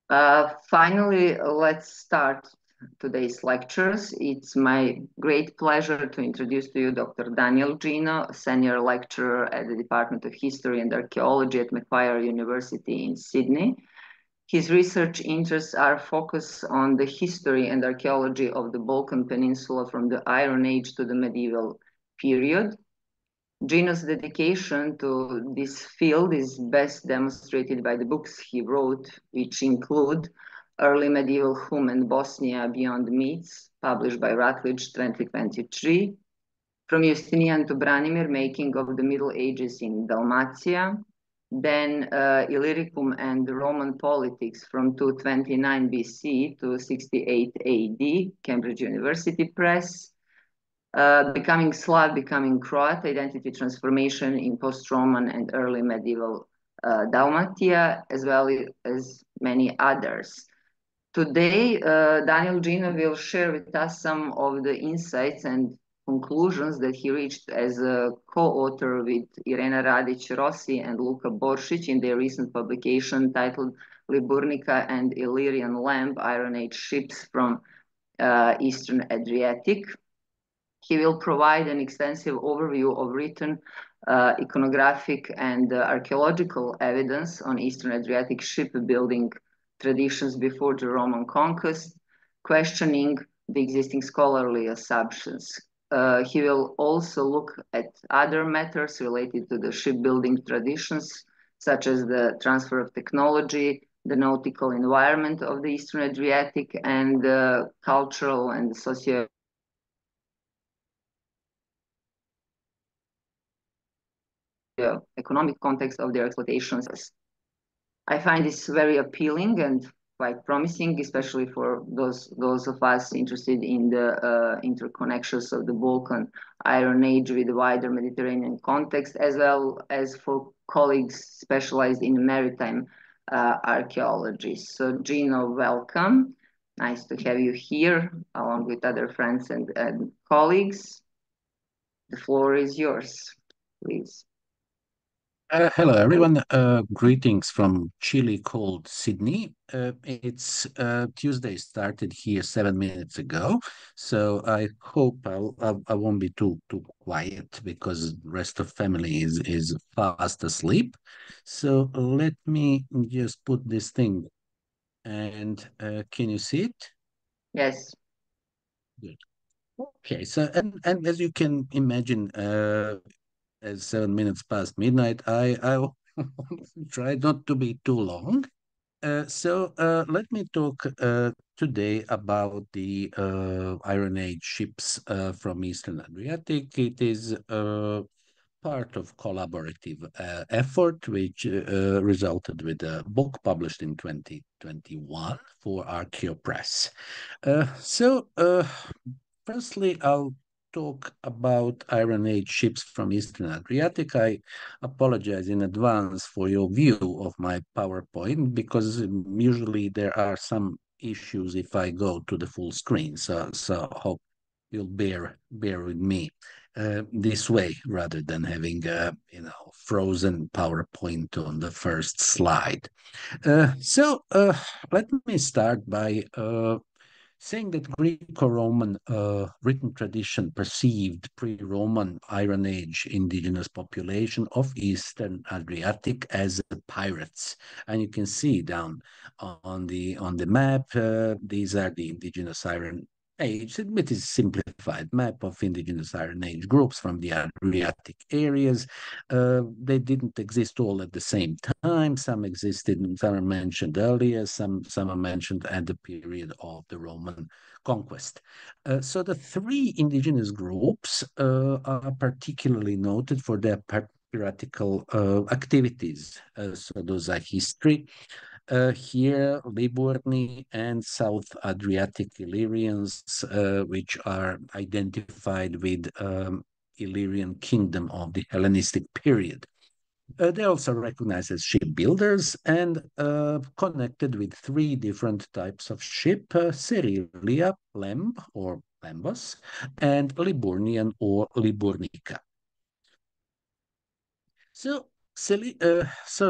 Finally, let's start today's lectures. It's my great pleasure to introduce to you Dr. Danijel Džino, senior lecturer at the Department of History and Archaeology at Macquarie University in Sydney. His research interests are focused on the history and archaeology of the Balkan Peninsula from the Iron Age to the medieval period. Džino's dedication to this field is best demonstrated by the books he wrote, which include Early Medieval Hum and Bosnia Beyond Myths, published by Routledge 2023, From Justinian to Branimir, Making of the Middle Ages in Dalmatia, then Illyricum and Roman Politics from 229 BC to 68 AD, Cambridge University Press, Becoming Slav, Becoming Croat, Identity Transformation in Post-Roman and Early Medieval Dalmatia, as well as many others. Today, Danijel Džino will share with us some of the insights and conclusions that he reached as a co-author with Irena Radić-Rossi and Luka Boršić in their recent publication titled Liburnica and Illyrian Lemb, Iron Age Ships from Eastern Adriatic. He will provide an extensive overview of written iconographic and archaeological evidence on Eastern Adriatic shipbuilding traditions before the Roman conquest, questioning the existing scholarly assumptions. He will also look at other matters related to the shipbuilding traditions, such as the transfer of technology, the nautical environment of the Eastern Adriatic, and the cultural and socio economic context of their exploitations. I find this very appealing and quite promising, especially for those of us interested in the interconnections of the Balkan Iron Age with the wider Mediterranean context, as well as for colleagues specialized in maritime archaeology. So, Džino, welcome. Nice to have you here, along with other friends and colleagues. The floor is yours, please. Hello, everyone. Greetings from chilly, cold Sydney. It's Tuesday, started here 7 minutes ago, so I hope I won't be too quiet because the rest of family is fast asleep. So let me just put this thing, and can you see it? Yes. Good. Okay, so and as you can imagine, as 7 minutes past midnight, I try not to be too long. So let me talk today about the Iron Age ships from Eastern Adriatic. It is part of collaborative effort which resulted with a book published in 2021 for Archaeopress. Firstly, I'll talk about Iron Age ships from Eastern Adriatic. I apologize in advance for your view of my PowerPoint because usually there are some issues if I go to the full screen. So hope you'll bear with me this way rather than having frozen PowerPoint on the first slide. Let me start by saying that Greco-Roman written tradition perceived pre-Roman Iron Age indigenous population of Eastern Adriatic as pirates, and you can see down on the map. These are the indigenous Iron Age. It is a simplified map of indigenous Iron Age groups from the Adriatic areas. They didn't exist all at the same time. Some existed, some are mentioned earlier, some are mentioned at the period of the Roman conquest. So the three indigenous groups are particularly noted for their piratical activities. So those are history. Here, Liburni and South Adriatic Illyrians, which are identified with Illyrian kingdom of the Hellenistic period. They're also recognized as shipbuilders and connected with three different types of ship, serilia, lemb or lembus, and Liburnian or Liburnica. So So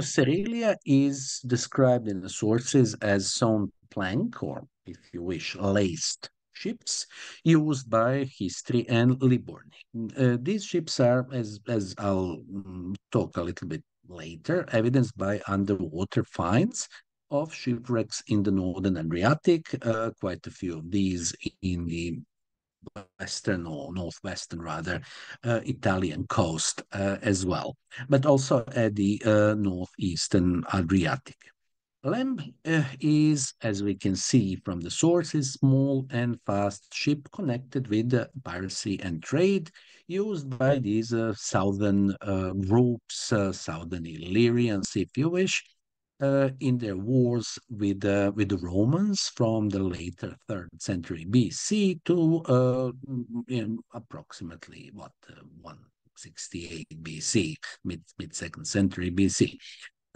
serilia is described in the sources as sewn plank, or if you wish, laced ships used by history and Liburnian. These ships are, as I'll talk a little bit later, evidenced by underwater finds of shipwrecks in the northern Adriatic, quite a few of these in the western or northwestern rather Italian coast as well, but also at the northeastern Adriatic. Lemb is, as we can see from the sources, small and fast ship connected with piracy and trade, used by these southern groups, southern Illyrians, if you wish, in their wars with the Romans from the later 3rd century BC to approximately 168 BC, mid 2nd century BC.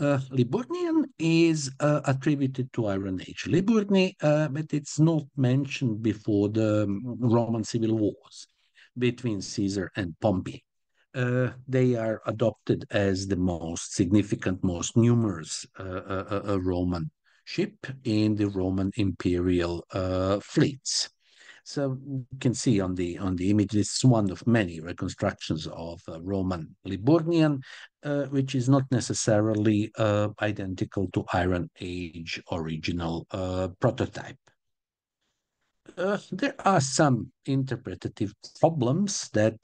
Liburnian is attributed to Iron Age Liburni, but it's not mentioned before the Roman civil wars between Caesar and Pompey. They are adopted as the most significant, most numerous Roman ship in the Roman Imperial fleets. So you can see on the image, this is one of many reconstructions of Roman Liburnian, which is not necessarily identical to Iron Age original prototype. There are some interpretative problems that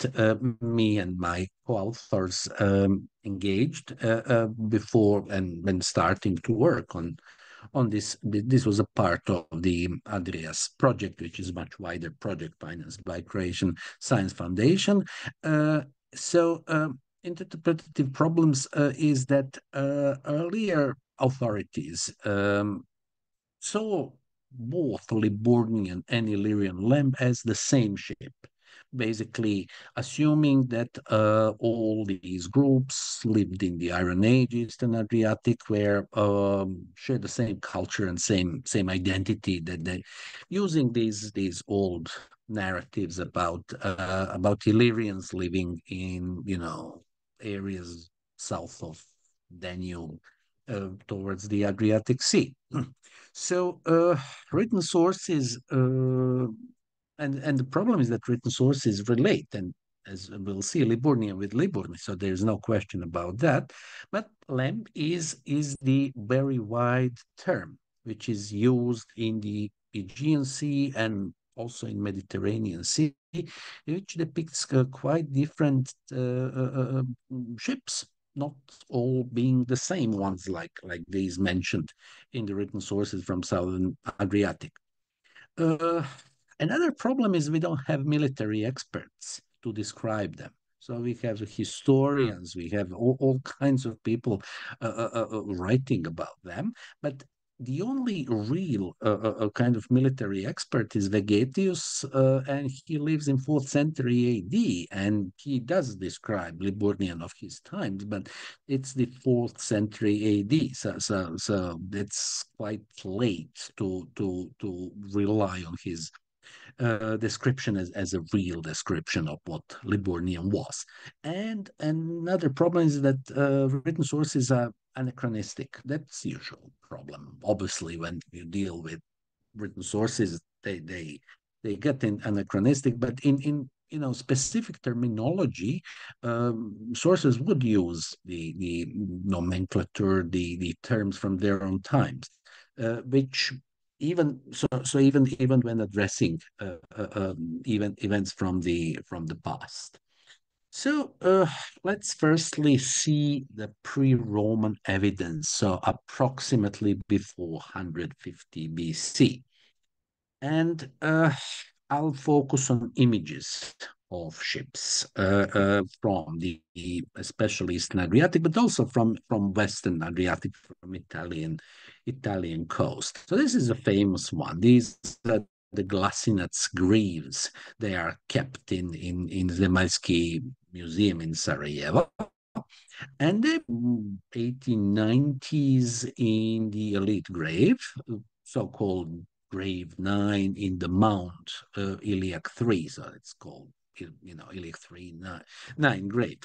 me and my co-authors engaged before and when starting to work on this. This was a part of the Adrias project, which is a much wider project financed by Croatian Science Foundation. Interpretative problems is that earlier authorities saw both Liburnian and Illyrian lemb as the same ship, basically assuming that all these groups lived in the Iron Age, Eastern Adriatic, where shared the same culture and same identity. That they using these old narratives about Illyrians living in areas south of Danube towards the Adriatic Sea. So written sources, and the problem is that written sources relate, and as we'll see, Liburnian with Liburni, so there's no question about that. But lemb is the very wide term, which is used in the Aegean Sea and also in Mediterranean Sea, which depicts quite different ships, not all being the same ones like these mentioned in the written sources from southern Adriatic. Uh, Another problem is we don't have military experts to describe them. So we have historians, we have all kinds of people writing about them, but the only real kind of military expert is Vegetius, and he lives in 4th century AD, and he does describe Liburnian of his times, but it's the 4th century AD, so it's quite late to rely on his description as a real description of what Liburnian was. And another problem is that written sources are anachronistic. That's the usual problem. Obviously, when you deal with written sources, they get anachronistic, but in specific terminology, sources would use the nomenclature, the terms from their own times, which even when addressing events from the past. So let's firstly see the pre-Roman evidence, so approximately before 150 BC. And I'll focus on images of ships from the especially Eastern Adriatic, but also from Western Adriatic, from Italian coast. So this is a famous one. These are the Glasinats greaves. They are kept in the Zemaljski Museum in Sarajevo. And the 1890s in the elite grave, so-called grave 9 in the Mount Iliac 3, so it's called Illich 3-9 grade.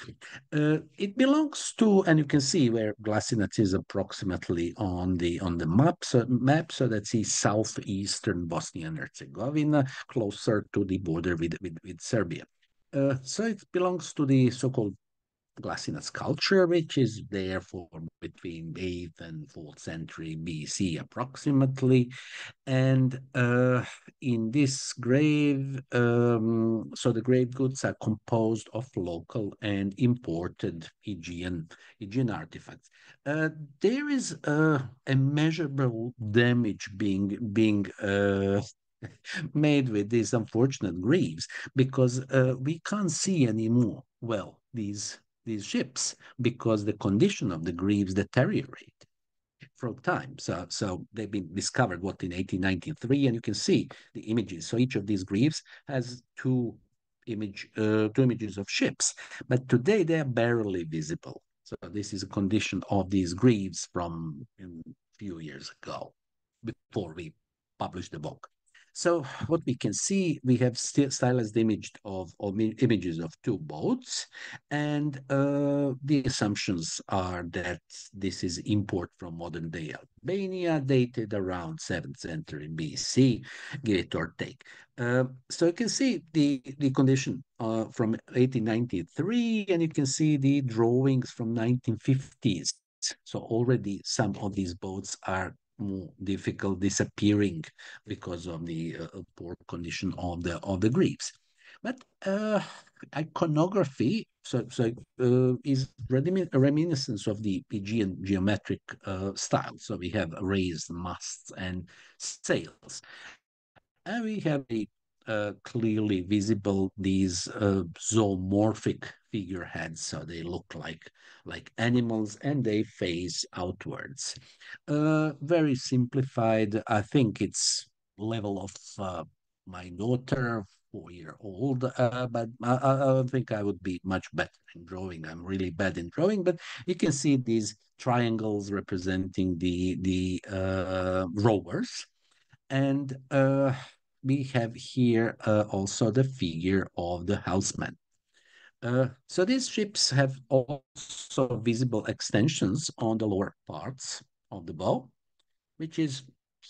It belongs to, and you can see where Glasinac is approximately on the map. So that's the southeastern Bosnia and Herzegovina, closer to the border with Serbia. So it belongs to the so-called Glasinac culture, which is there for between 8th and 4th century BC approximately. And in this grave, so the grave goods are composed of local and imported Aegean artifacts. There is a measurable damage being made with these unfortunate graves, because we can't see anymore these ships, because the condition of the graves deteriorate from time. So they've been discovered in 1893, and you can see the images. So each of these greaves has two images of ships, but today they are barely visible. So this is a condition of these greaves from a few years ago, before we published the book. So what we can see, we have stylized images of two boats, and the assumptions are that this is import from modern-day Albania, dated around 7th century BC, give it or take. So you can see the condition from 1893, and you can see the drawings from 1950s. So already some of these boats are more difficult, disappearing because of the poor condition of the greaves. But iconography is a reminiscence of the Aegean geometric style. So we have raised masts and sails, and we have clearly visible these zoomorphic figureheads. So they look like animals, and they face outwards. Very simplified. I think it's level of my daughter, 4-year-old, but I think I would be much better in drawing. I'm really bad in drawing, but you can see these triangles representing the rowers. And we have here also the figure of the helmsman. So these ships have also visible extensions on the lower parts of the bow, which is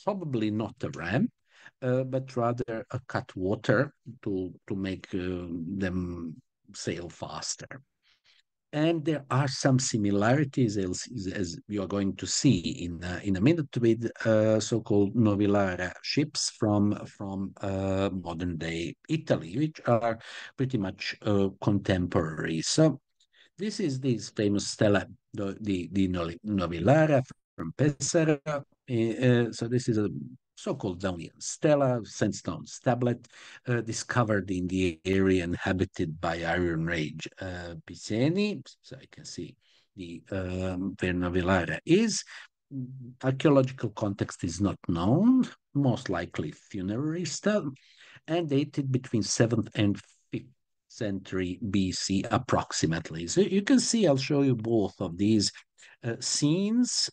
probably not a ram, but rather a cutwater to make them sail faster. And there are some similarities, as you are going to see in a minute, with so-called novillara ships from modern day Italy, which are pretty much contemporary. So this is this famous stela, the novillara from Pesaro. So this is a so-called Daunian stela, sandstone tablet, discovered in the area inhabited by Iron Age Piceni. So I can see the where Novillara is. Archaeological context is not known, most likely funerary stele, and dated between 7th and 5th century BC approximately. So you can see, I'll show you both of these scenes.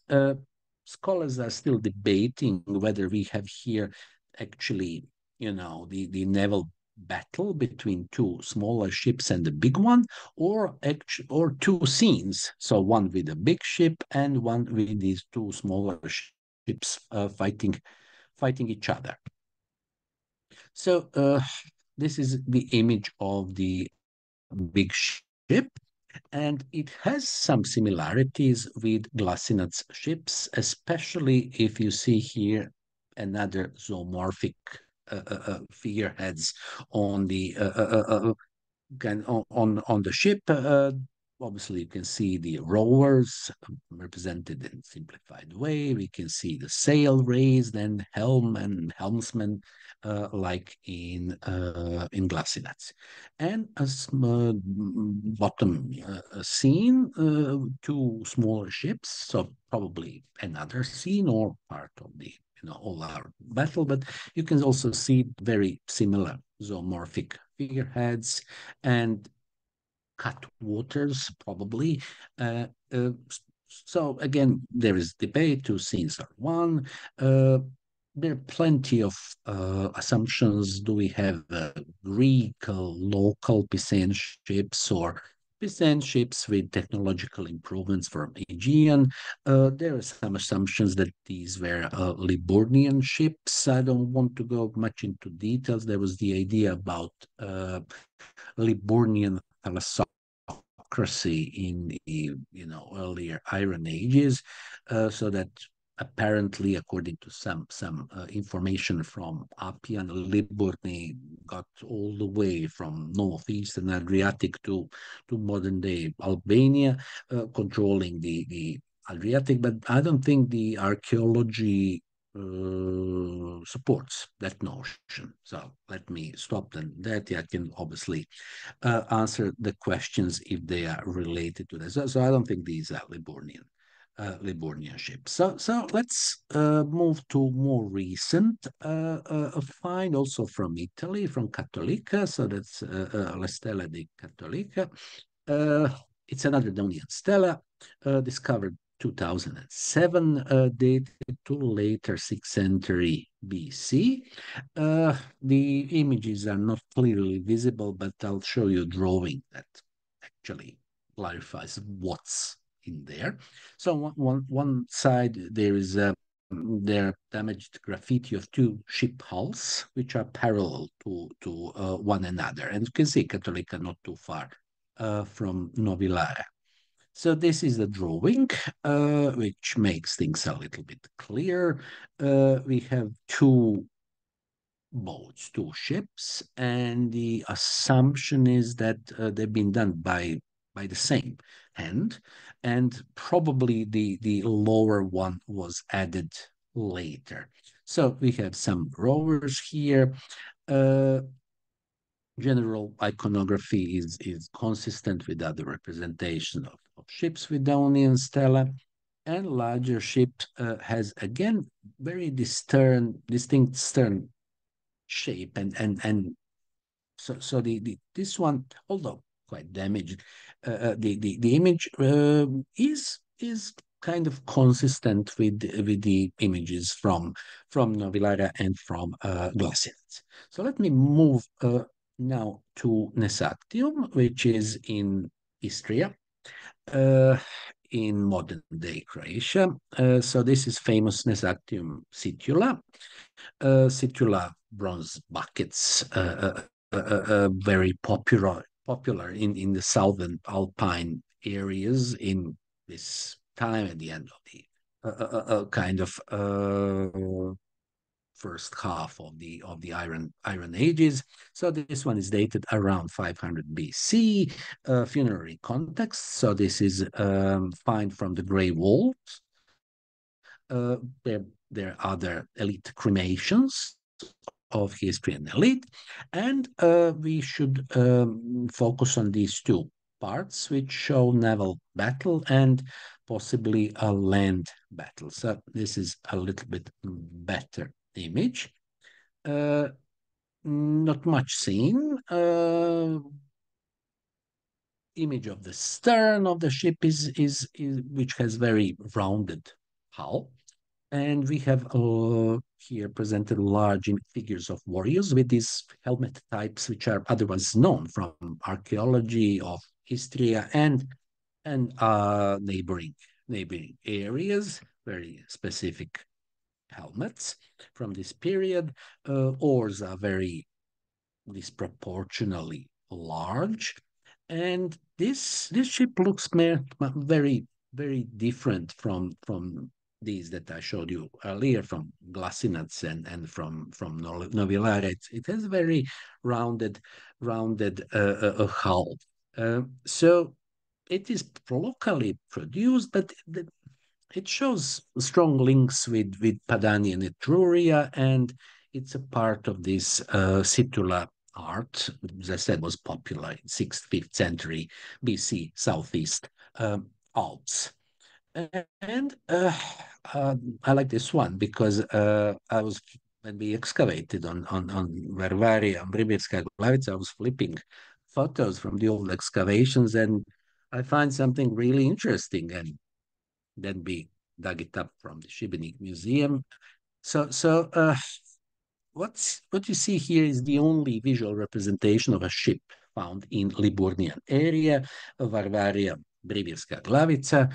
Scholars are still debating whether we have here actually, the naval battle between two smaller ships and the big one, or two scenes. So one with a big ship and one with these two smaller ships fighting each other. So this is the image of the big ship, and it has some similarities with Glasinac's ships, especially if you see here another zoomorphic figureheads on the on the ship. Obviously, you can see the rowers represented in simplified way. We can see the sail raised and helm and helmsman, like in Glasinac. And a bottom scene, two smaller ships, so probably another scene or part of the all-out battle, but you can also see very similar zoomorphic figureheads and cutwaters, probably. So again, there is debate. Two scenes are one. there are plenty of assumptions. Do we have Greek local Pisane ships or Pisane ships with technological improvements from Aegean? There are some assumptions that these were Liburnian ships. I don't want to go much into details. There was the idea about Liburnian thalassocracy in the earlier Iron Ages, so that apparently, according to some information from Appian, Liburni got all the way from northeastern Adriatic to modern day Albania, controlling the Adriatic. But I don't think the archaeology supports that notion. So let me stop then. That I can obviously answer the questions if they are related to this. So I don't think these are Liburnian ships. So let's move to more recent find, also from Italy, from Cattolica. So that's La Stella di Cattolica. It's another Daunian stela discovered 2007, dated to later 6th century BC. The images are not clearly visible, but I'll show you a drawing that actually clarifies what's in there. So one side there is there damaged graffiti of two ship hulls, which are parallel to one another, and you can see Cattolica not too far from Novilara. So this is the drawing, which makes things a little bit clearer. We have two boats, two ships, and the assumption is that they've been done by the same hand, and probably the lower one was added later. So we have some rowers here. General iconography is consistent with other representation of ships with Daunian stela, and larger ship has again very distinct stern shape, and so this one, although quite damaged, the image is kind of consistent with the images from Novilara and from Glasinets. So let me move now to Nesactium, which is in Istria, in modern day Croatia. So this is famous Nesactium situla. Situla bronze buckets, very popular in the southern Alpine areas in this time at the end of the kind of first half of the Iron Ages. So this one is dated around 500 BC, funerary context. So this is find from the Grey Wall. There are other elite cremations of history and elite, and we should focus on these two parts, which show naval battle and possibly a land battle. So this is a little bit better image. Not much seen. Image of the stern of the ship is which has very rounded hull. And we have here presented large figures of warriors with these helmet types, which are otherwise known from archaeology of Istria and neighboring areas, very specific helmets from this period. Oars are very disproportionately large, and this ship looks very different from these that I showed you earlier from Glasinets and from Novilara. It has very rounded hull. So it is locally produced, but it shows strong links with Padania and Etruria, and it's a part of this situla art, as I said, was popular in 6th, 5th century BC, Southeast Alps. And I like this one because when we excavated on Varvaria and Bribirska Glavica, I was flipping photos from the old excavations, and I find something really interesting, and then we dug it up from the Šibenik Museum. What you see here is the only visual representation of a ship found in Liburnian area. Varvaria Brivijska Glavica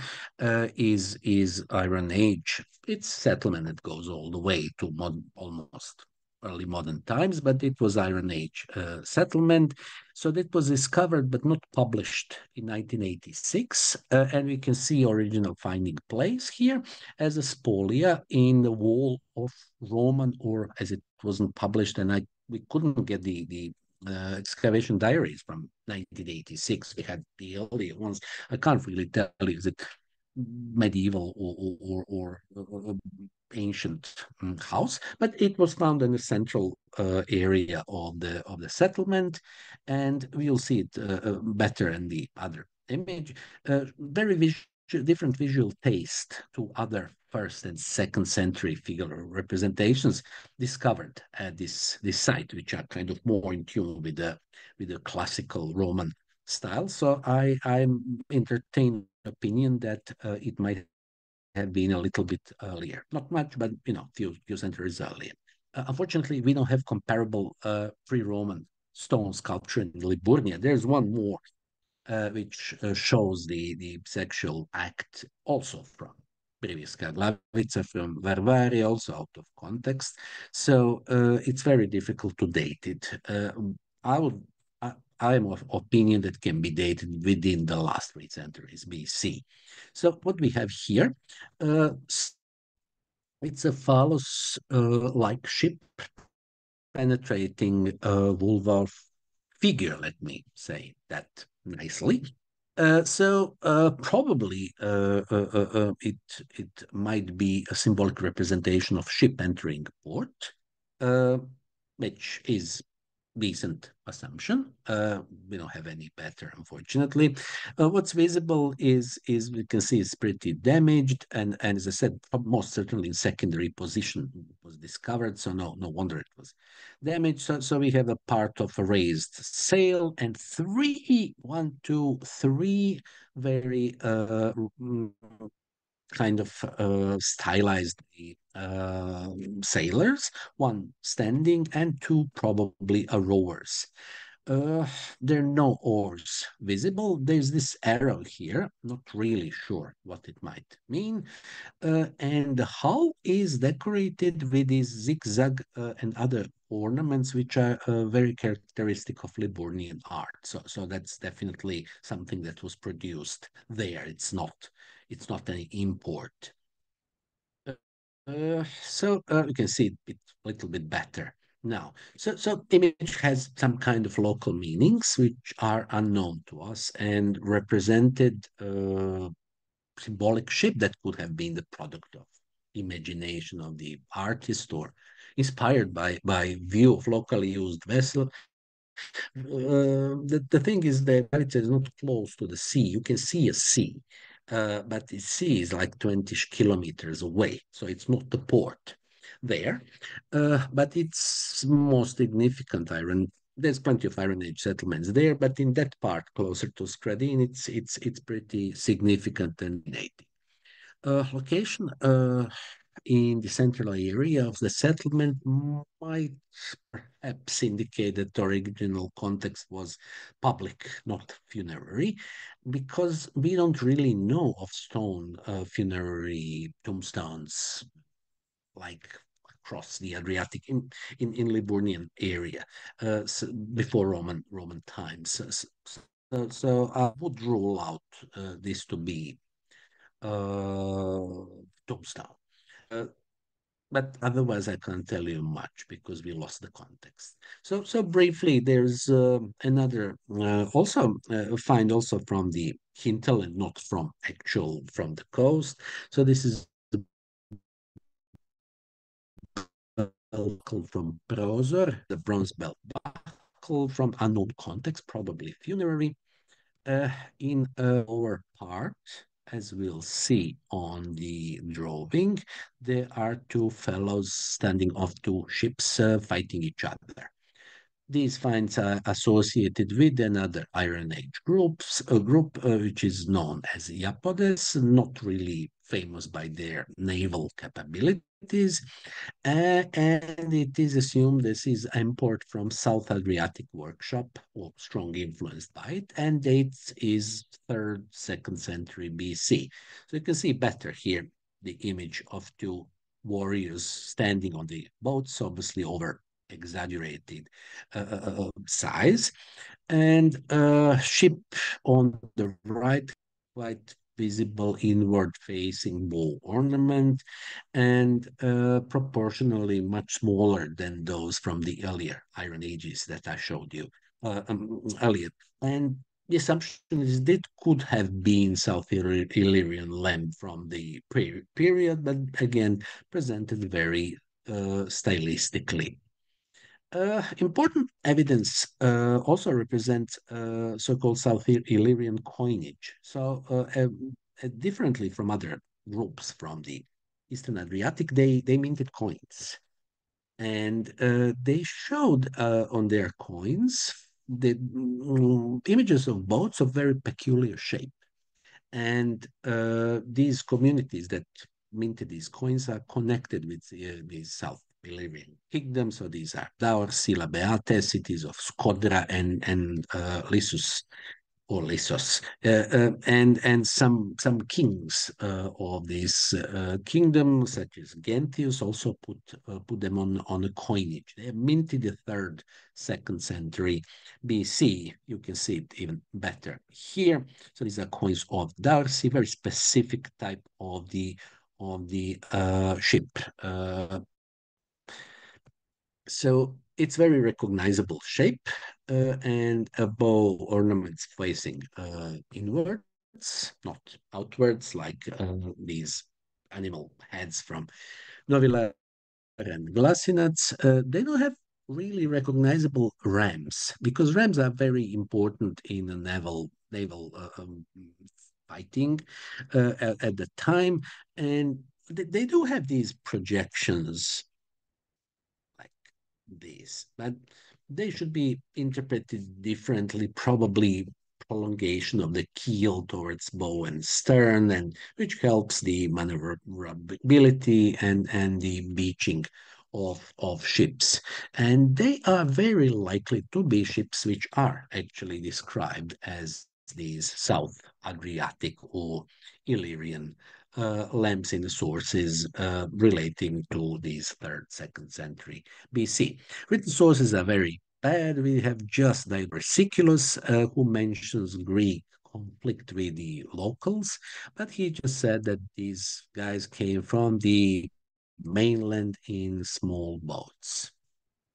is Iron Age. It's settlement that goes all the way to almost early modern times, but it was Iron Age settlement. So that was discovered but not published in 1986. And we can see original finding place here as a spolia in the wall of Roman, or as it wasn't published, and we couldn't get the excavation diaries from 1986. We had the earlier ones. I can't really tell you, is it medieval or ancient house, but it was found in the central area of the settlement, and we'll see it better in the other image. Very different visual taste to other first and second century figure representations discovered at this site, which are kind of more in tune with the classical Roman style. So I'm entertained opinion that it might have been a little bit earlier. Not much, but few centuries earlier. Unfortunately, we don't have comparable pre-Roman stone sculpture in Liburnia. There's one more which shows the sexual act also from Brivijska Glavica, from Varvari, also out of context. So it's very difficult to date it. I am of opinion that can be dated within the last 3 centuries BC. So what we have here, it's a phallus-like ship penetrating vulval figure, let me say that nicely. Probably it might be a symbolic representation of ship entering port, which is decent assumption. We don't have any better, unfortunately. What's visible is we can see it's pretty damaged, and as I said, most certainly in secondary position was discovered. So no wonder it was damaged. So we have a part of a raised sail and three very kind of stylized sailors, one standing and two probably rowers. There are no oars visible. There's this arrow here, not really sure what it might mean. And the hull is decorated with these zigzag and other ornaments, which are very characteristic of Liburnian art. So that's definitely something that was produced there. It's not any import. You can see it a little bit better now. So image has some kind of local meanings which are unknown to us and represented symbolic ship that could have been the product of imagination of the artist or inspired by view of locally used vessel. The thing is that it is not close to the sea. You can see a sea, but the sea is like 20 kilometers away, so it's not the port there. But it's most significant iron. There's plenty of Iron Age settlements there, but in that part closer to Skradin, it's pretty significant and native. Location in the central area of the settlement might perhaps indicate that the original context was public, not funerary, because we don't really know of stone funerary tombstones like across the Adriatic in Liburnian area before Roman times. So I would rule out this to be tombstone. But otherwise, I can't tell you much because we lost the context. So briefly, there's another also find also from the hinterland, not from the coast. So this is the buckle from Prozor, the bronze belt buckle from unknown context, probably funerary. In a lower part, as we'll see on the drawing, there are two fellows standing off two ships fighting each other. These finds are associated with another Iron Age group which is known as Iapodes, not really famous by their naval capabilities. And it is assumed this is import from South Adriatic workshop, or strongly influenced by it, and dates is 3rd, 2nd century BC. So you can see better here the image of two warriors standing on the boats, obviously over exaggerated size, and a ship on the right, quite visible inward facing bow ornament, and proportionally much smaller than those from the earlier Iron Ages that I showed you earlier. And the assumption is that could have been South Illyrian lemb from the period, but again, presented very stylistically. Important evidence also represents so-called South Illyrian coinage. So differently from other groups from the Eastern Adriatic, they minted coins. And they showed on their coins the images of boats of very peculiar shape. And these communities that minted these coins are connected with the South Illyrian kingdom. So these are Daorsila Beate, cities of Skodra and Lissus or Lissos, and some kings of this kingdom, such as Gentius, also put them on a coinage. They minted the 3rd, 2nd century BC. You can see it even better here. So these are coins of Darcy, very specific type of the ship. So it's very recognizable shape and a bow ornaments facing inwards, not outwards, like these animal heads from Novilar and Glacinats. They don't have really recognizable rams, because rams are very important in a naval fighting at the time, and they do have these projections this, but they should be interpreted differently, probably prolongation of the keel towards bow and stern, and which helps the maneuverability and the beaching of ships. And they are very likely to be ships which are actually described as these South Adriatic or Illyrian lamps in the sources relating to these 3rd, 2nd century BC. Written sources are very bad. We have just Diversiculus, who mentions Greek conflict with the locals, but he just said that these guys came from the mainland in small boats.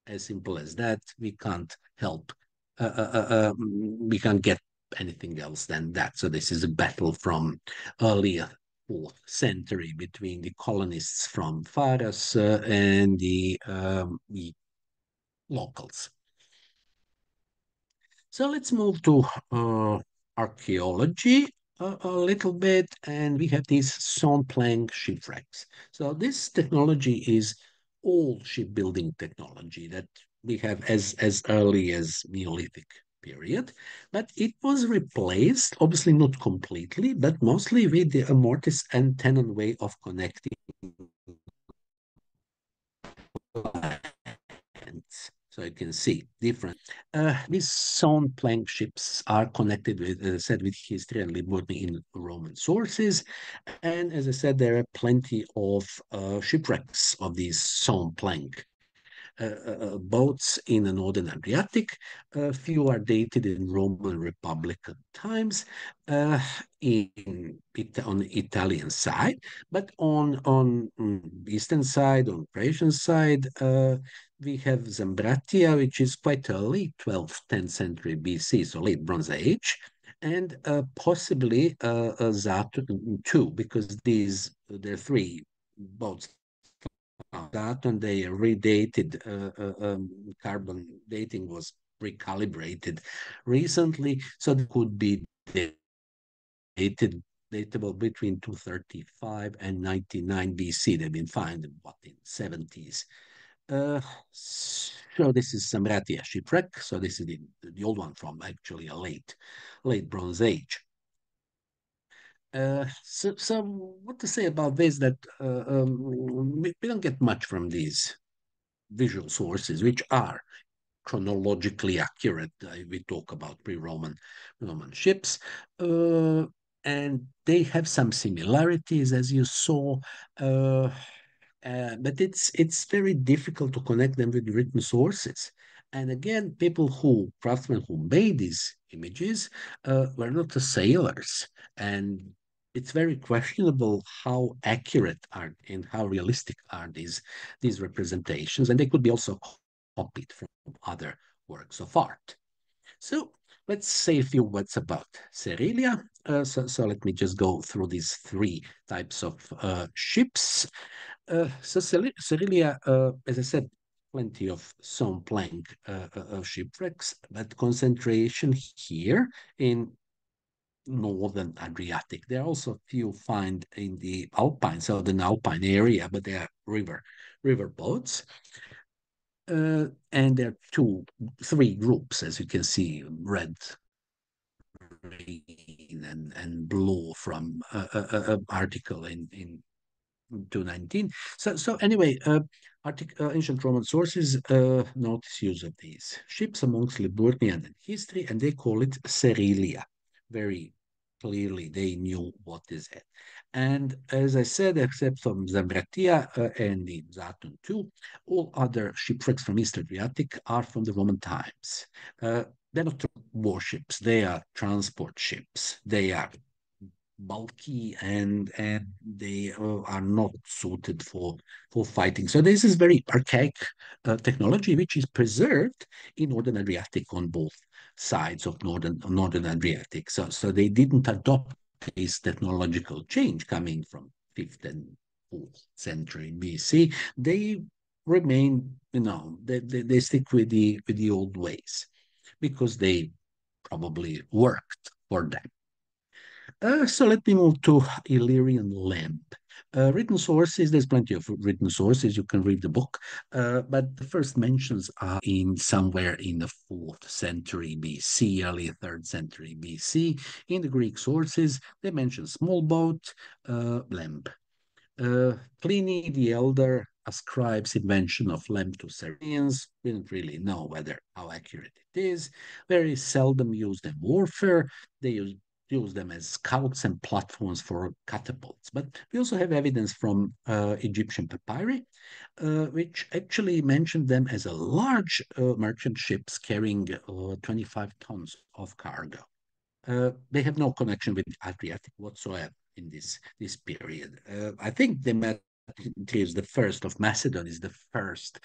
As simple as that. We can't help. We can't get anything else than that. So this is a battle from earlier 4th century between the colonists from Faras and the locals. So let's move to archaeology a little bit, and we have these sawn-plank shipwrecks. So this technology is old shipbuilding technology that we have as early as Neolithic period, but it was replaced, obviously not completely, but mostly with the amortise and tenon way of connecting lines. So you can see different. These sawn plank ships are connected with, as I said, with history and Liburnian in Roman sources. And as I said, there are plenty of shipwrecks of these sawn plank boats in the northern Adriatic. Few are dated in Roman Republican times on the Italian side, but on eastern side, on Croatian side, we have Zambratia, which is quite early, 12th, 10th century BC, so late Bronze Age, and possibly Zaton too, because there are 3 boats that, and they redated, carbon dating was recalibrated recently, so it could be datable between 235 and 99 BC. They've been found in 70s. So this is Samratia shipwreck. So this is the old one from actually a late Bronze Age. So what to say about this? That we don't get much from these visual sources, which are chronologically accurate. We talk about Roman ships, and they have some similarities, as you saw. Uh, but it's very difficult to connect them with written sources. And again, craftsmen who made these images, were not the sailors, and it's very questionable how accurate are and how realistic are these representations, and they could be also copied from other works of art. So let's say a few words about serilia. So let me just go through these three types of ships. So Serilia, as I said, plenty of sewn plank shipwrecks, but concentration here in northern Adriatic. There are also a few find in the southern Alpine area, but they are river boats. And there are three groups, as you can see, red, green, and blue from article in 219. So anyway, ancient Roman sources notice use of these ships amongst Liburnian and history, and they call it serilia. Very clearly, they knew what is it. And as I said, except from Zambratia and in Zatun too, all other shipwrecks from East Adriatic are from the Roman times. They're not warships, they are transport ships. They are bulky and they are not suited for fighting. So this is very archaic technology which is preserved in Northern Adriatic on both sides of Northern Adriatic. So they didn't adopt this technological change coming from 5th and 4th century BC. They remain, they stick with the old ways because they probably worked for them. So let me move to Illyrian lemb. Written sources, there's plenty of written sources, you can read the book, but the first mentions are in somewhere in the 4th century BC, early 3rd century BC. In the Greek sources, they mention small boat, lemb. Pliny the Elder ascribes invention of lemb to Syrians. We don't really know how accurate it is. Very seldom used in warfare. They use them as scouts and platforms for catapults. But we also have evidence from Egyptian papyri, which actually mentioned them as a large merchant ships carrying 25 tons of cargo. They have no connection with Adriatic whatsoever in this period. I think Demetrius the First of Macedon is the first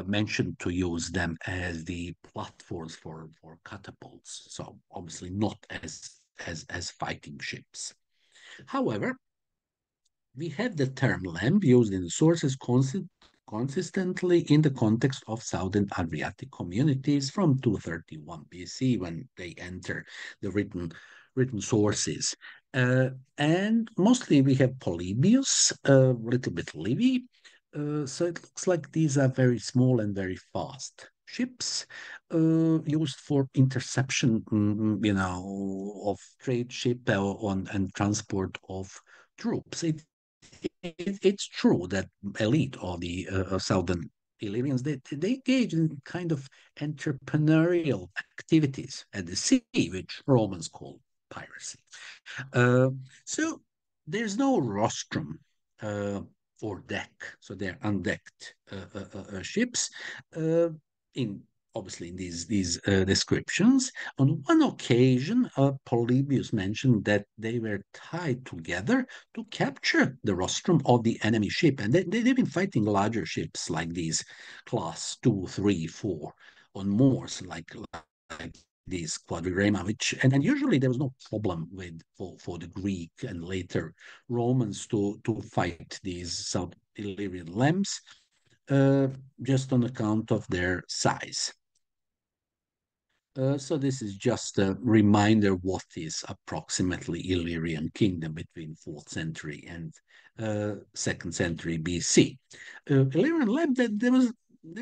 mentioned to use them as the platforms for catapults. So obviously not as fighting ships. However, we have the term lamb used in the sources consistently in the context of Southern Adriatic communities from 231 BC when they enter the written sources. And mostly we have Polybius, a little bit Livy. So it looks like these are very small and very fast ships used for interception, of trade ship and transport of troops. It's true that elite or the southern Illyrians, they engage in kind of entrepreneurial activities at the sea, which Romans call piracy. Uh, so there's no rostrum uh, or deck, so they're undecked ships. In obviously in these descriptions. On one occasion, Polybius mentioned that they were tied together to capture the rostrum of the enemy ship, and they've been fighting larger ships like these class 2, 3, 4 on Moors, like these quadrigrama, and usually there was no problem for the Greek and later Romans to fight these South Illyrian lambs, just on account of their size. So this is just a reminder what is approximately Illyrian kingdom between 4th century and 2nd century BC. Illyrian lamb, there was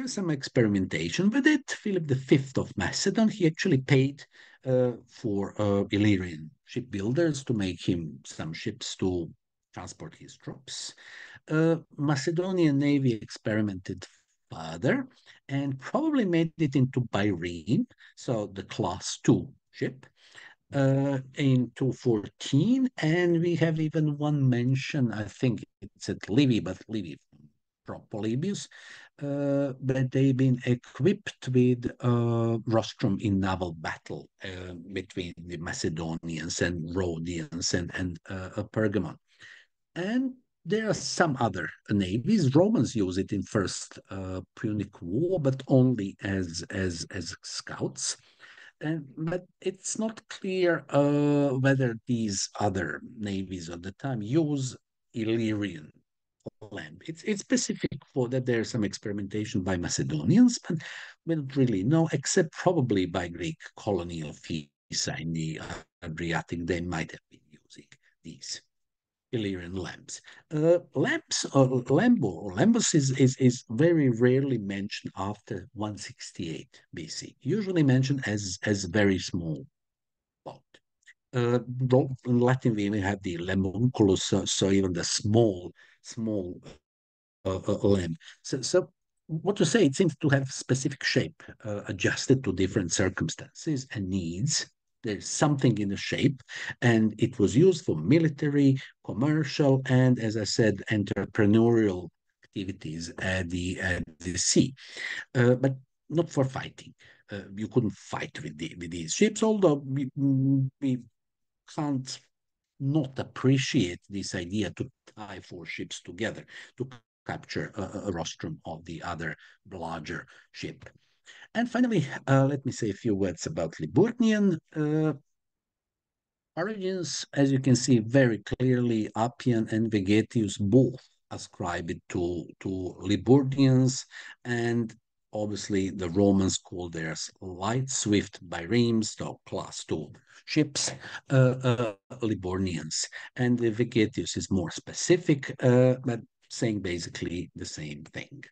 some experimentation with it. Philip V of Macedon, he actually paid for Illyrian shipbuilders to make him some ships to transport his troops. Macedonian Navy experimented further and probably made it into Byrene, so the class 2 ship, in 214. And we have even one mention, I think it's at Livy, but Livy from Polybius, but they've been equipped with rostrum in naval battle between the Macedonians and Rhodians and Pergamon. And there are some other navies. Romans use it in First Punic War, but only as scouts. But it's not clear whether these other navies of the time use Illyrian lemb. It's specific for that. There's some experimentation by Macedonians, but we don't really know, except probably by Greek colonial Pisa in the Adriatic. They might have been using these Illyrian lambs. Lambs or lambo or lambus is very rarely mentioned after 168 BC. Usually mentioned as very small boat. In Latin, we have the lemmunculus, so even the small lamb. So what to say? It seems to have specific shape, adjusted to different circumstances and needs. There's something in the shape, and it was used for military, commercial, and, as I said, entrepreneurial activities at the sea, but not for fighting. You couldn't fight with these ships, although we can't not appreciate this idea to tie 4 ships together to capture a rostrum of the other larger ship. And finally, let me say a few words about Liburnian origins. As you can see very clearly, Appian and Vegetius both ascribe it to Liburnians, and obviously the Romans called theirs light, swift biremes, so class 2 ships, Liburnians. And the Vegetius is more specific, but saying basically the same thing.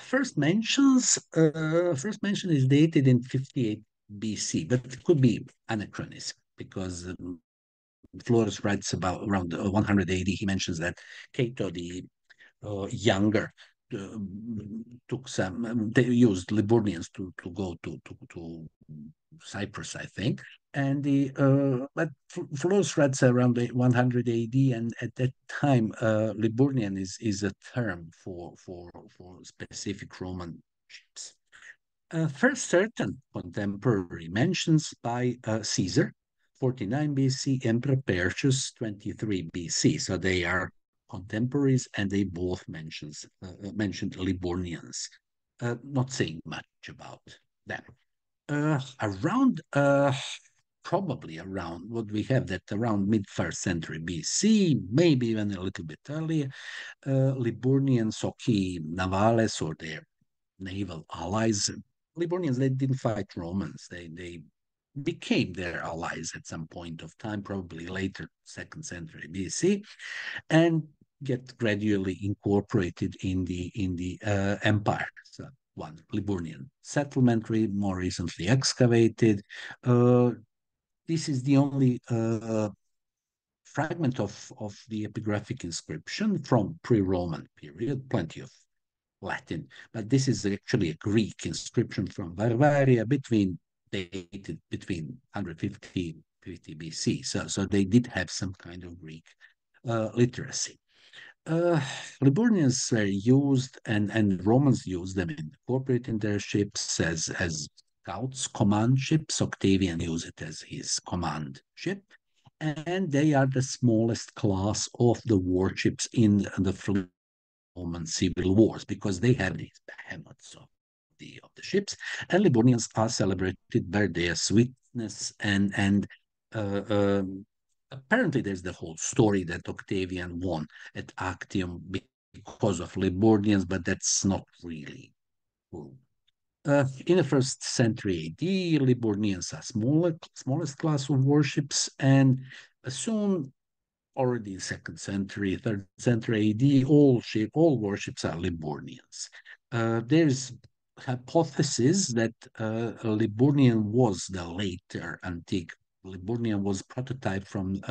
First mention is dated in 58 BC, but it could be anachronism because Florus writes about around 100 AD. He mentions that Cato the younger took some. They used Liburnians to go to Cyprus, I think. And but Florus writes around 100 AD, and at that time, Liburnian is a term for specific Roman ships. First certain contemporary mentions by Caesar, 49 BC, Emperor Perseus, 23 BC. So they are contemporaries, and they both mentioned Liburnians, not saying much about them. Around probably around what we have, that around mid-1st century BC, maybe even a little bit earlier, Liburnian Soci Navales, or their naval allies. Liburnians, they didn't fight Romans. They became their allies at some point of time, probably later 2nd century BC, and get gradually incorporated in the empire. So one Liburnian settlement, more recently excavated. This is the only fragment of the epigraphic inscription from pre-Roman period, plenty of Latin, but this is actually a Greek inscription from Bavaria dated between 150 50 BC. So they did have some kind of Greek literacy. Liburnians were used, and Romans used them, incorporating their ships as scouts, command ships. Octavian used it as his command ship. And they are the smallest class of the warships in the Roman civil wars, because they have these behemoths of the ships, and Liburnians are celebrated by their sweetness and apparently there's the whole story that Octavian won at Actium because of Liburnians, but that's not really true. In the 1st century AD, Liburnians are smallest class of warships, and soon, already 2nd century, 3rd century AD, all warships are Liburnians. There's hypothesis that Liburnian was the later antique Liburnian was prototype from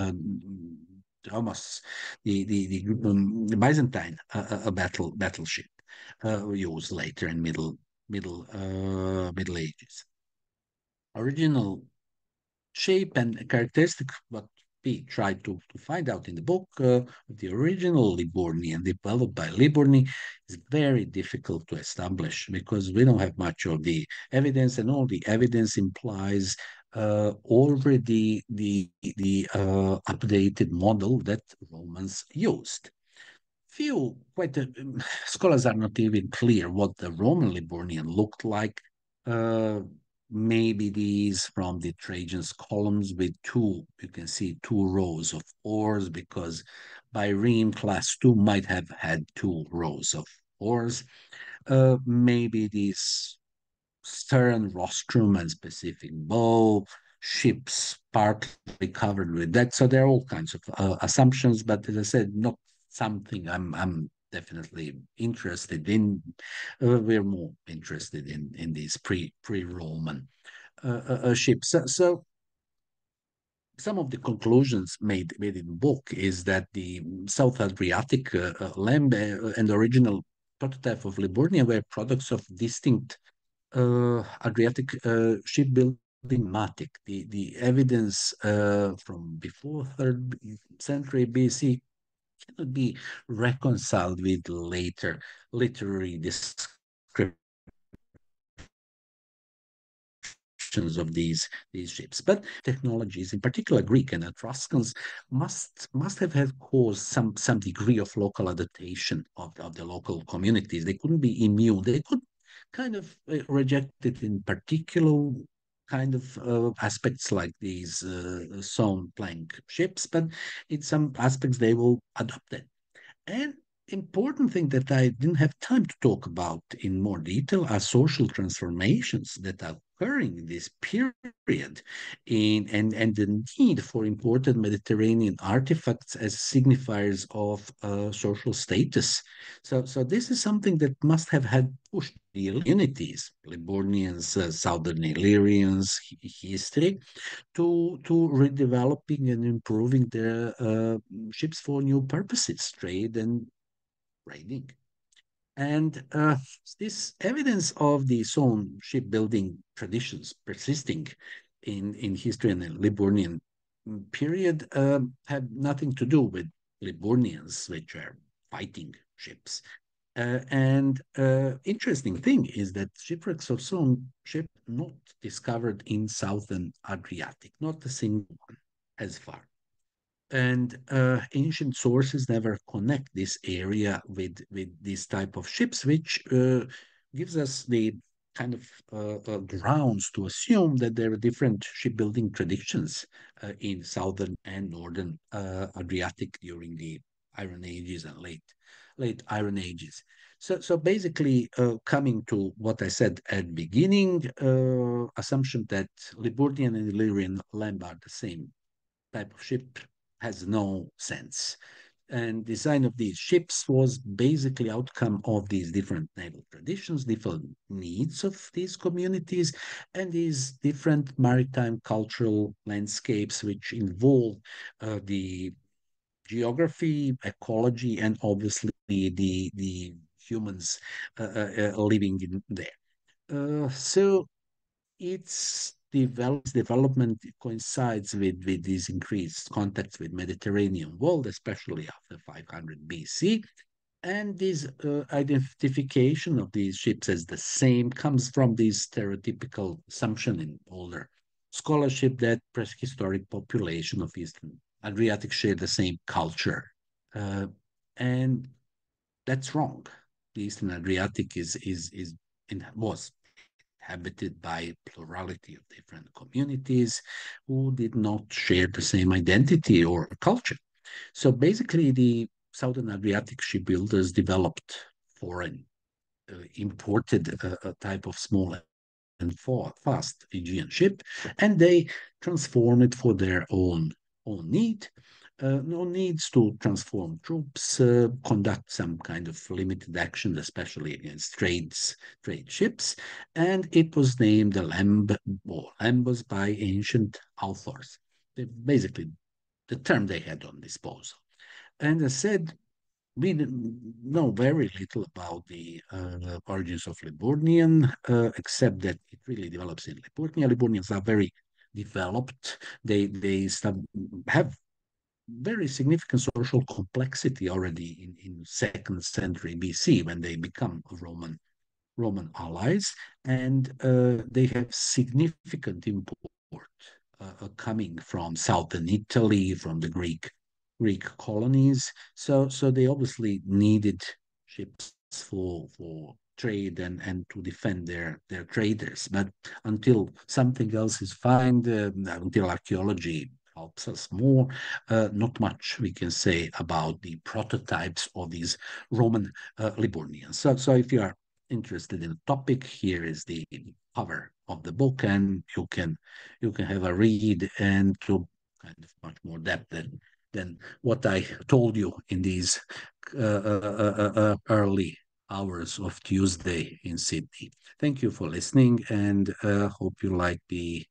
almost the Byzantine battleship used later in Middle Ages. Original shape and characteristic, what we tried to find out in the book, the original Liburnian developed by Liburni is very difficult to establish because we don't have much of the evidence, and all the evidence implies already the updated model that Romans used. Scholars are not even clear what the Roman Liburnian looked like. Uh, Maybe these from the Trajan's columns with you can see two rows of oars, because Bireme class 2 might have had two rows of oars. Maybe these stern rostrum and specific bow, ships partly covered with that. So there are all kinds of assumptions, but as I said, not something I'm definitely interested in. We're more interested in these pre-Roman ships. So some of the conclusions made in the book is that the South Adriatic lemb and original prototype of Liburnia were products of distinct Adriatic shipbuilding matic. The evidence from before 3rd century BC cannot be reconciled with later literary descriptions of these ships. But technologies, in particular Greek and Etruscans, must have had caused some degree of local adaptation of the local communities. They couldn't be immune. They could kind of reject it in particular kind of aspects like these sewn plank ships, but in some aspects they will adopt it. And important thing that I didn't have time to talk about in more detail are social transformations that are occurring in this period and the need for imported Mediterranean artifacts as signifiers of social status. So this is something that must have had pushed the communities, Liburnians, Southern Illyrians, history, to redeveloping and improving their ships for new purposes, trade and raiding. And this evidence of the sewn shipbuilding traditions persisting in history and the Liburnian period had nothing to do with Liburnians, which are fighting ships. And interesting thing is that shipwrecks of sewn ship not discovered in southern Adriatic, not a single one as far. And ancient sources never connect this area with this type of ships, which gives us the kind of grounds to assume that there are different shipbuilding traditions in southern and northern Adriatic during the Iron Ages and late Iron Ages. So basically, coming to what I said at the beginning, assumption that Liburnian and Illyrian lemb are the same type of ship has no sense. And design of these ships was basically outcome of these different naval traditions, different needs of these communities, and these different maritime cultural landscapes, which involve the geography, ecology, and obviously the humans living in there. So its development coincides with these increased contacts with Mediterranean world, especially after 500 BC. And this identification of these ships as the same comes from this stereotypical assumption in older scholarship that prehistoric population of Eastern Adriatic share the same culture. And that's wrong. The Eastern Adriatic was inhabited by plurality of different communities who did not share the same identity or culture. So basically, the Southern Adriatic shipbuilders developed foreign, imported a type of small and fast Aegean ship, and they transform it for their own need. No needs to transform troops, conduct some kind of limited action, especially against trade ships, and it was named the lemb or lembus by ancient authors. basically the term they had on disposal. And I said, we know very little about the origins of Liburnian, except that it really develops in Liburnia. Liburnians are very developed. They have very significant social complexity already in second century BC when they become Roman allies, and they have significant import coming from southern Italy, from the Greek colonies. So they obviously needed ships for trade and to defend their traders. But until something else is found, until archaeology helps us more, not much we can say about the prototypes of these Roman Liburnians. So if you are interested in the topic, here is the cover of the book, and you can have a read and to kind of much more depth than what I told you in these early hours of Tuesday in Sydney. Thank you for listening, and hope you like the